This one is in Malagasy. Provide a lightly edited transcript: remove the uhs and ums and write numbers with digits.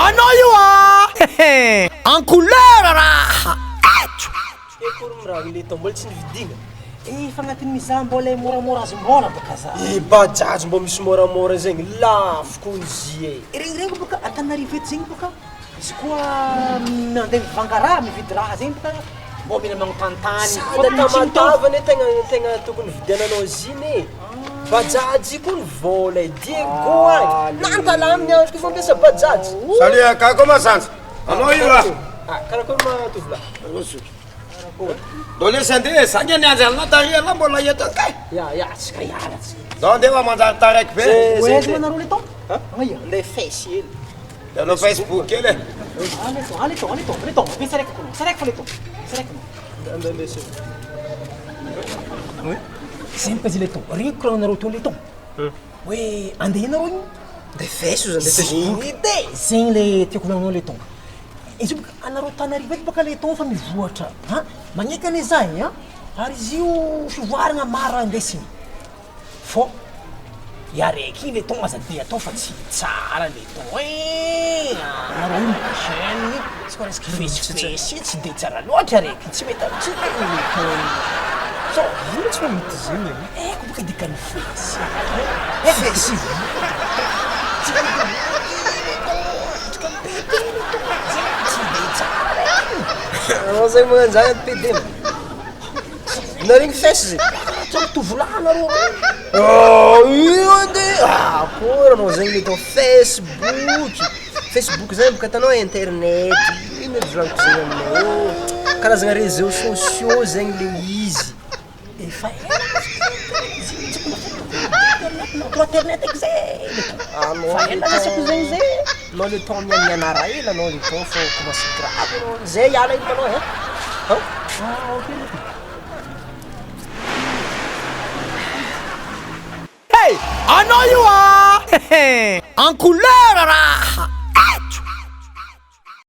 anao io en couleur raha raha le tao mbola tsy nividigna fa agnatin'ny mizaha mbola moramora azy mbola baka za bajazy mbo misy moramora zegny lafo koa izy regny baka Antananarivo eto zegny baka izy koa mandeha mivanga raha mividy raha zegny baka mbo mila magnotantany sady tamatavany tegna tokony vidiananao ziny bajaji koa ny vola diego agny nantalaminy andro koa fampiasa bajaji salut kako masanja anao io raha karakory matovolahy do lesy andeha zany anianjy anao tariala mbola eto kay tsika hiala zao andeha manjary taraiky be oezy manareo le tao agnaia andeha fesy ely anao Facebook ely le tao be saraiky kono saraiky fa le tao saraiky andeha lesy zegny baka izy le tao regny koragnanareo to le tao hoe andeha ianareo igny andeha fesy ozy andeha Facebook zegny le tiako lagnanao le tao izy io baka anareo Tanarivo eto baka le tao fa mivoatra magneky ane za igny ary izy io fivoaragna maro andesiny fô iaraiky igny le tao azade atao fa tsy tsara le tao anareo io chaîne tsy koa resaka fesifesy tsy de tsara loatra araiky tsy mety amitsy le tao so ino tsy mamety zegny eko baka dikany fesy fesy anao zegny magnanjany ampedena naregny fesy zegny tsy mitovolahy anareo io andeha akory anao zegny le tao Facebook zany baka atanao internet ino eviraniko zegny aminao karazagna réseaux sociaux zegny le izy efa internet eky zay fa ela asiako zegny zay anao le temps mianara ela anao le temps fa commence grave anao zay hiala iny manao hey anao io en couleur raha